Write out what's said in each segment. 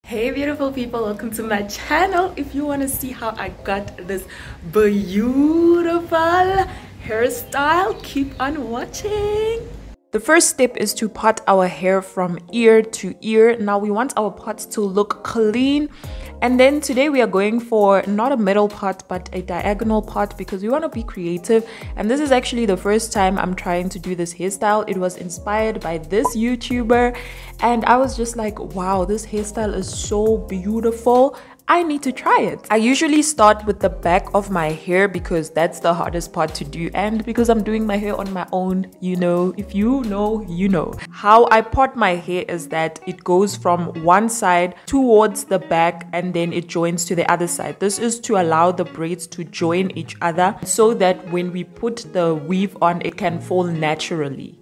Hey beautiful people, welcome to my channel. If you want to see how I got this beautiful hairstyle, keep on watching. The first step is to part our hair from ear to ear. Now we want our parts to look clean, and then today we are going for not a middle part but a diagonal part because we want to be creative. And this is actually the first time I'm trying to do this hairstyle. It was inspired by this YouTuber and I was just like, wow, this hairstyle is so beautiful. I need to try it. I usually start with the back of my hair because that's the hardest part to do, and because I'm doing my hair on my own, you know, if you know, you know. How I part my hair is that it goes from one side towards the back and then it joins to the other side. This is to allow the braids to join each other so that when we put the weave on, it can fall naturally.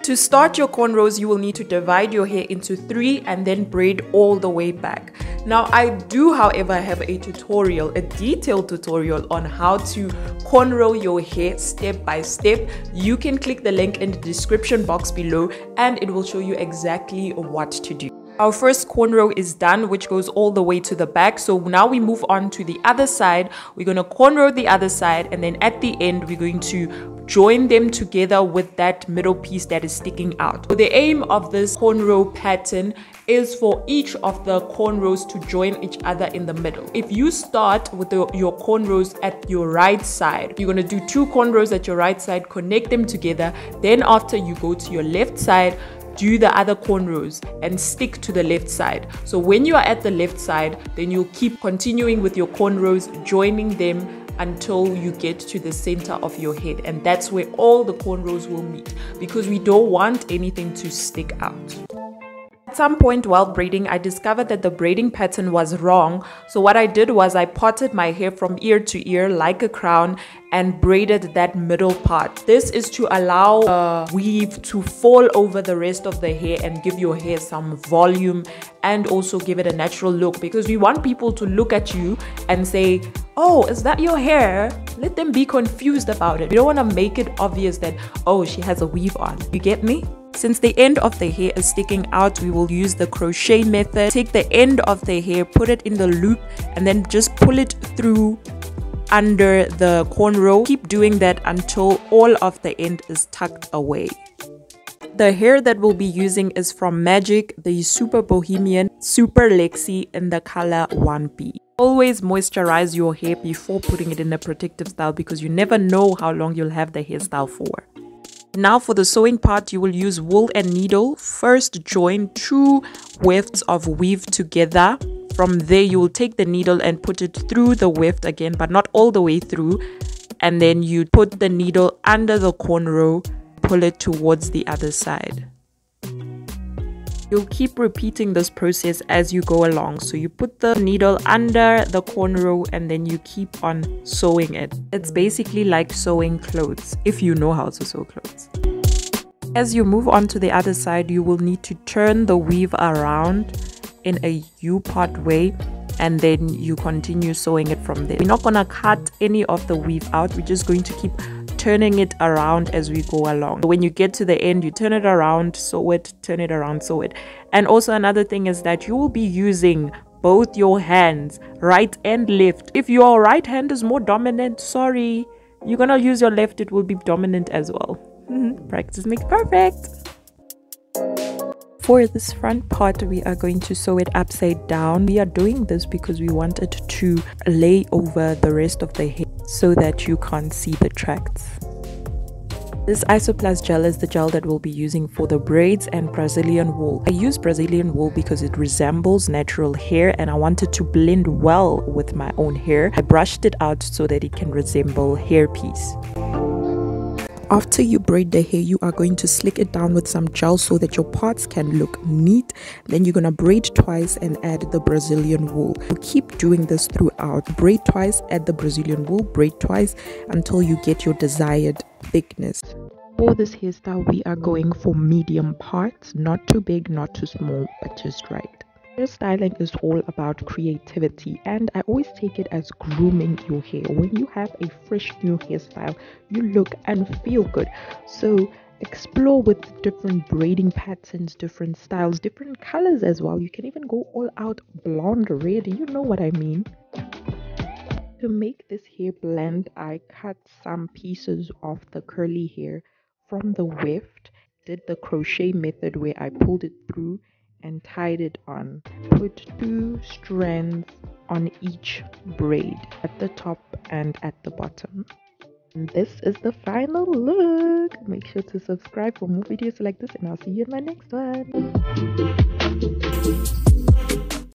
To start your cornrows, you will need to divide your hair into 3 and then braid all the way back. Now, I do, however, have a tutorial, a detailed tutorial on how to cornrow your hair step by step. You can click the link in the description box below and it will show you exactly what to do. Our first cornrow is done, which goes all the way to the back. So now we move on to the other side. We're going to cornrow the other side, and then at the end we're going to join them together with that middle piece that is sticking out. So the aim of this cornrow pattern is for each of the cornrows to join each other in the middle. If you start with your cornrows at your right side, you're going to do 2 cornrows at your right side, connect them together. Then after, you go to your left side, do the other cornrows and stick to the left side. So when you are at the left side, then you'll keep continuing with your cornrows, joining them until you get to the center of your head, and that's where all the cornrows will meet, because we don't want anything to stick out. At some point while braiding, I discovered that the braiding pattern was wrong. So what I did was I parted my hair from ear to ear like a crown and braided that middle part. This is to allow the weave to fall over the rest of the hair and give your hair some volume and also give it a natural look, because we want people to look at you and say, oh, is that your hair? Let them be confused about it. We don't want to make it obvious that, oh, she has a weave on. You get me? Since the end of the hair is sticking out, we will use the crochet method. Take the end of the hair, put it in the loop, and then just pull it through under the cornrow. Keep doing that until all of the end is tucked away. The hair that we'll be using is from Magic, the Super Bohemian, Super Lexi in the color 1B. Always moisturize your hair before putting it in a protective style, because you never know how long you'll have the hairstyle for. Now for the sewing part, you will use wool and needle. First, join 2 wefts of weave together. From there, you will take the needle and put it through the weft again, but not all the way through. And then you put the needle under the cornrow, pull it towards the other side. You'll keep repeating this process as you go along. So you put the needle under the cornrow and then you keep on sewing it. It's basically like sewing clothes, if you know how to sew clothes. As you move on to the other side, you will need to turn the weave around in a U-part way, and then you continue sewing it from there. We're not gonna cut any of the weave out. We're just going to keep turning it around as we go along. When you get to the end, you turn it around, sew it, turn it around, sew it. And also another thing is that you will be using both your hands, right and left. If your right hand is more dominant, sorry, you're gonna use your left, it will be dominant as well. Practice makes perfect. For this front part, we are going to sew it upside down. We are doing this because we want it to lay over the rest of the hair so that you can't see the tracts. This Isoplast gel is the gel that we'll be using for the braids and Brazilian wool. I use Brazilian wool because it resembles natural hair and I want it to blend well with my own hair. I brushed it out so that it can resemble hairpiece. After you braid the hair, you are going to slick it down with some gel so that your parts can look neat. Then you're going to braid twice and add the Brazilian wool. You keep doing this throughout. Braid twice, add the Brazilian wool, braid twice until you get your desired thickness. For this hairstyle, we are going for medium parts, not too big, not too small, but just right. Hairstyling is all about creativity, and I always take it as grooming your hair. When you have a fresh new hairstyle, you look and feel good. So explore with different braiding patterns, different styles, different colors as well. You can even go all out blonde red, you know what I mean. To make this hair blend, I cut some pieces of the curly hair from the weft, did the crochet method where I pulled it through and tied it on. Put 2 strands on each braid at the top and at the bottom. And this is the final look. Make sure to subscribe for more videos like this, and I'll see you in my next one.